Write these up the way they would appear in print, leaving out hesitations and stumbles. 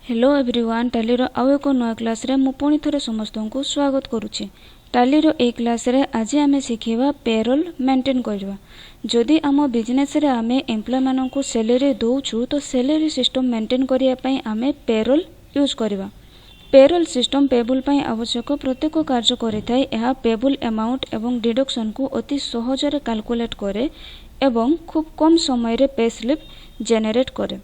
Hello everyone, टाली रो आउ एक नया क्लास रे मु पुणी थरे समस्त को स्वागत करुछि। टाली रो ए क्लास रे आज आमे शिखिबा पेरोल मेंटेन करबा। जदि आम बिजनेस रे आमे एम्प्लॉय मानन को सैलरी दोछु तो सैलरी सिस्टम मेंटेन करिया पई आमे पेरोल यूज करबा। पेरोल सिस्टम पेबल पई आवश्यक प्रत्येक कार्य करिथाय। यह पेबल अमाउंट एवं डिडक्शन को अति सहज रे कैलकुलेट करे एवं खूब कम समय रे पे स्लिप जनरेट करे।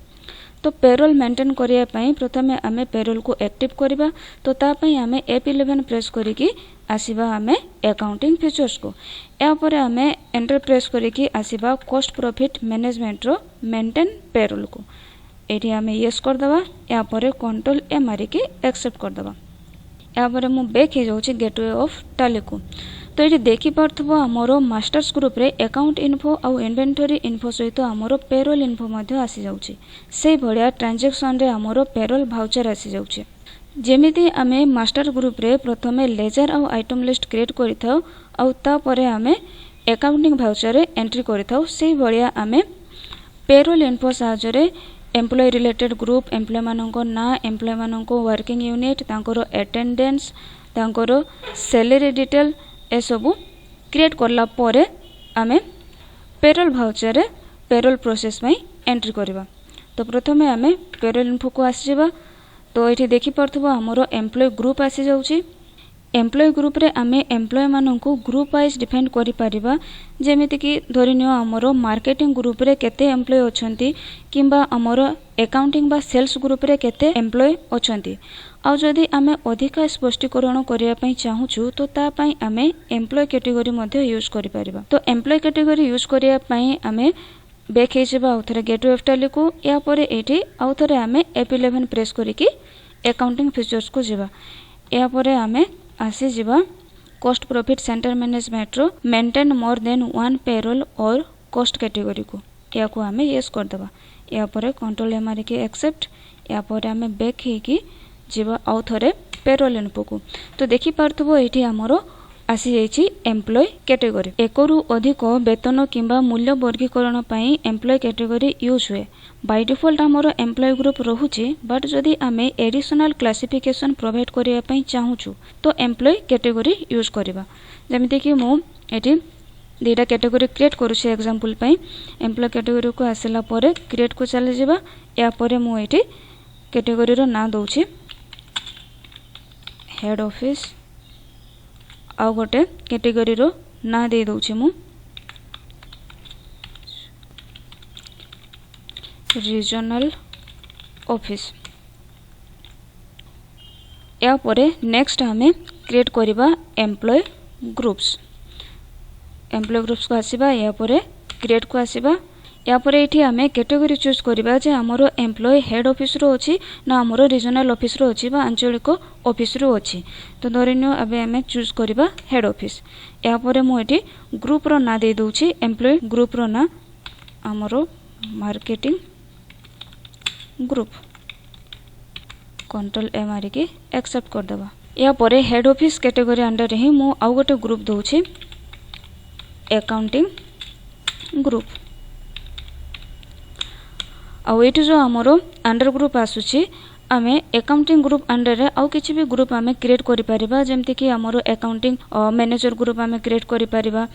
तो पेरोल मेंटेन करिया पई प्रथमे आमे पेरोल को एक्टिव करिबा। तो ता पई आमे F11 प्रेस करिकि आसीबा आमे अकाउंटिंग फीचर्स को। या परे आमे एंटर प्रेस करिकि आसीबा कॉस्ट प्रॉफिट मैनेजमेंट रो मेंटेन पेरोल को। एठी आमे यस कर दबा। या परे कंट्रोल ए मारी के एक्सेप्ट कर दबा। या परे मु बैक हे जाउची गेटवे ऑफ टाली को। तो ये देखि पारथबो हमरो मास्टर्स ग्रुप रे अकाउंट इन्फो आउ इन्वेंटरी इन्फो सहित हमरो पेरोल इन्फो मध्ये आसी जाउची। से भड़िया ट्रांजैक्शन रे हमरो पेरोल भाउचर आसी जाउची। जेमिति आमे मास्टर ग्रुप रे प्रथमे लेजर आउ आइटम लिस्ट क्रिएट करिथाउ आउ ता परे आमे अकाउंटिंग भाउचर रे एंट्री करिथाउ। से भड़िया आमे पेरोल इन्फो साहाय्य रे एम्प्लॉय रिलेटेड ग्रुप, एम्प्लॉय मानको ना, एम्प्लॉय मानको वर्किंग यूनिट, तांकोरो अटेंडेंस, तांकोरो सैलरी डिटेल ए सबु क्रिएट करला परे आमे पेरोल भाउचर रे पेरोल प्रोसेस में एंट्री करबा। तो प्रथमे आमे पेरोल इन्फो को आसी जेबा। तो एठी देखि परथबो हमरो एम्प्लॉय ग्रुप आसी जाउची। एम्प्लॉय ग्रुप रे आमे एम्प्लॉय माननको ग्रुप वाइज डिफाइन करि परिबा। जेमिति कि धरिनियो हमरो मार्केटिंग ग्रुप रे केते एम्प्लॉय अछंती किंबा हमरो अकाउंटिंग बा सेल्स ग्रुप रे केते एम्प्लॉय अछंती। आ जदि आमे अधिक स्पष्टीकरण करिया पई चाहूछु तो ता पई आमे एम्प्लॉय कैटेगरी मध्ये यूज करि परिबा। तो एम्प्लॉय कैटेगरी यूज करिया पई आमे बैक हे जेबा आउथरे गेटवे ऑफ टाली को। या परे एठी आउथरे आमे F11 प्रेस करिकि अकाउंटिंग फीचर्स को जेबा। या परे आमे आसी जेबा कॉस्ट प्रॉफिट सेंटर मैनेजमेंट रो maintain more than one payroll और कॉस्ट कैटेगरी को। या को आमे यस कर दबा। या परे कंट्रोल ए मारी के एक्सेप्ट। या परे आमे बैक हे कि जेबा आउथरे पेरोल इन्फो को। तो देखि पारथबो एठी हमरो आसी जाइछि एम्प्लॉय कैटेगरी। एकरु अधिक वेतन किंबा मूल्य वर्गीकरण पई एम्प्लॉय कैटेगरी यूज हुए। बाय डिफॉल्ट हमरो एम्प्लॉय ग्रुप रहुछि, बट जदि आमे एडिशनल क्लासिफिकेशन प्रोवाइड करिया पई चाहूछु तो एम्प्लॉय कैटेगरी यूज करबा। जेमिति कि मु एठी दुटा कैटेगरी क्रिएट करूछि एग्जांपल पई। एम्प्लॉय कैटेगरी को आसिला परे क्रिएट को चले जेबा। या परे मु एठी कैटेगरी रो ना दउछि हेड ऑफिस। आउ गोटे कैटेगरी रो ना दे दउछि मु रीजनल ऑफिस। या परे नेक्स्ट हमें क्रिएट करिबा एम्प्लॉय ग्रुप्स। एम्प्लॉय ग्रुप्स को आसीबा। या परे क्रिएट को आसीबा। या परे एठी हमें कैटेगरी चूज करिबा जे हमरो एम्प्लॉय हेड ऑफिस रो अछि ना हमरो रीजनल ऑफिस रो अछि बा आंचलिक ऑफिस रो अछि। तो धरिनियो अबे हमें चूज करिबा हेड ऑफिस। या परे मु एठी ग्रुप रो ना दे दउछि एम्प्लॉय ग्रुप रो ना हमरो मार्केटिंग ग्रुप। कंट्रोल ए मारी के एक्सेप्ट कर दबा। या परे हेड ऑफिस कैटेगरी अंडर ही मु आउ गोटे ग्रुप दउछि अकाउंटिंग ग्रुप। आउ एठी जो हमरो अंडर ग्रुप आसुछि आमे अकाउंटिंग ग्रुप अंडर रे आउ किछि भी ग्रुप आमे क्रिएट करि परिबा। जेमति कि हमरो अकाउंटिंग मैनेजर ग्रुप आमे क्रिएट करि परिबा,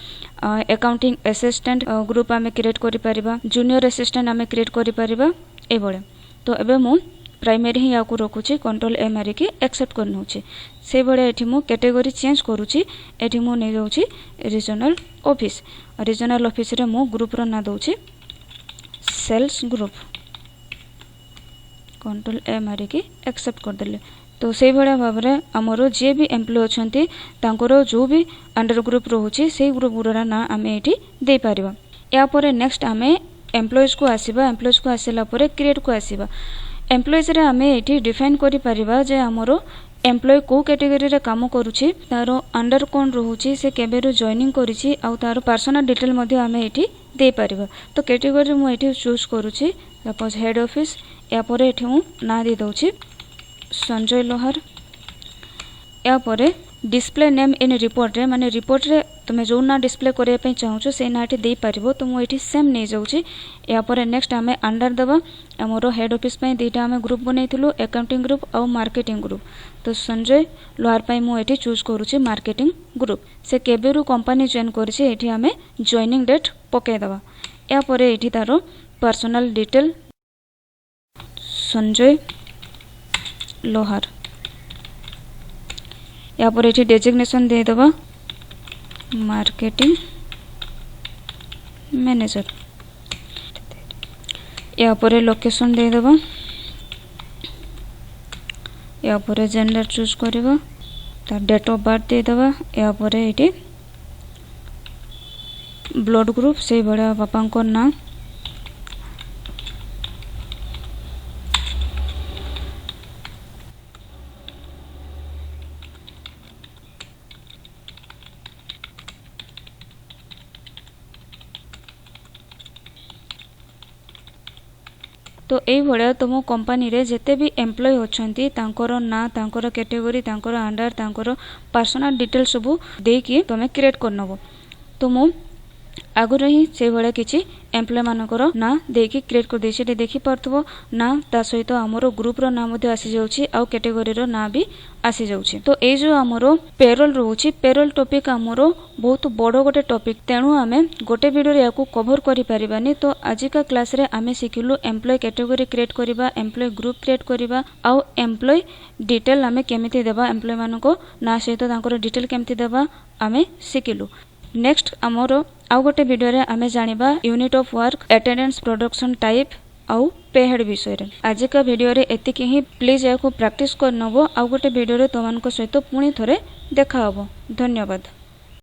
अकाउंटिंग असिस्टेंट ग्रुप आमे क्रिएट करि परिबा, जूनियर असिस्टेंट आमे क्रिएट करि परिबा ए बळे। तो एबे मु प्राइमरी ही याकू रखुछि कंट्रोल ए मारी के एक्सेप्ट करनोछि। से बळे एठी मु कैटेगरी चेंज करूछि। एठी मु नै जाउछि रीजनल ऑफिस। रीजनल ऑफिस रे मु ग्रुप रो ना दउछि सेल्स ग्रुप। कंट्रोल ए मारी के एक्सेप्ट कर देले। तो से भड़ा भाव रे हमरो जे भी एम्प्लॉय अछंती तांकोरो जो भी अंडर ग्रुप रहउछि से ग्रुप गुरा ना आमे एठी दे परिबा। या परे नेक्स्ट आमे एम्प्लॉयज को आसीबा। एम्प्लॉयज को आसिला परे क्रिएट को आसीबा। एम्प्लॉयज रे आमे एठी डिफाइन करि परिबा जे हमरो एम्प्लॉय को कैटेगरी रे काम करूछि, तारो अंडर कोन रहउछि, से केबेरो जॉइनिंग करिछि आउ तारो पर्सनल डिटेल मध्ये आमे एठी दे परिबा। तो कैटेगरी मु एठी चूज करूछि सपोज हेड ऑफिस। या परे एठी मु ना दे दउछि संजय लोहार। या परे डिस्प्ले नेम इन रिपोर्ट रे माने रिपोर्ट रे तुम्हें जो ना डिस्प्ले करने चाहूँ से नाटी दे पार तो मुझे सेम नहीं जाऊँगी। यापर नेक्स्ट आम अंडर दबा आमर हेड ऑफिस दुईटा आम ग्रुप बनईलु अकाउंटिंग ग्रुप और मार्केटिंग ग्रुप। तो संजय लोहार मुझे चूज करुच्ची मार्केटिंग ग्रुप। से केबेरु कंपनी जॉइन करें आम जॉइनिंग डेट पकईदबा। यापर ये तार पर्सनल डिटेल संजय लोहार। यापर ये डेजिग्नेशन देदबा मार्केटिंग मैनेजर। यापर लोकेशन देदबा। यापर जेंडर चूज करवा तार डेट ऑफ बर्थ देदबा। यापर ये ब्लड ग्रुप से बड़ा बापा को ना तो ये तुम कंपनी रे जिते भी एम्प्लॉय होछंती तांकर ना तांकर कैटेगरी तांकर अंडर तांकर पर्सनल डिटेल सब देकी तुम क्रिएट करनबो। तो मु आगुरी ही से भाया किसी एम्प्लॉय मानकर ना देकी क्रिएट कर देछि। देखि पारथबो ना ता सहित आमरो ग्रुप रो नाम मध्ये आसी जाउछि आ कैटेगरी रो ना भी आसी जाउछि। तो ए जो आमरो पेरोल रहउछि पेरोल टॉपिक आमरो बहुत बड़ गोटे टॉपिक तेणु आमे गोटे वीडियो रे याकू कवर करि परिबानी। तो आजिका क्लास रे आमे सिखिलु एम्प्लॉय कैटेगरी क्रिएट करिबा एम्प्लॉय ग्रुप क्रिएट करिबा आ एम्प्लॉय डिटेल आमे केमिति देबा एम्प्लॉय मानको ना सहित तांकर डिटेल केमिति देबा आमे सिखिलु। नेक्स्ट आमरो आउ गोटे वीडियो रे आमे जानिबा unit of work attendance production type आउ पेहेड विषय रे। आज का वीडियो रे एतिकी ही। प्लीज याकू प्रैक्टिस कर नबो। आउ गोटे वीडियो रे तोमानक सहित पुणी थरे देखा हबो। धन्यवाद।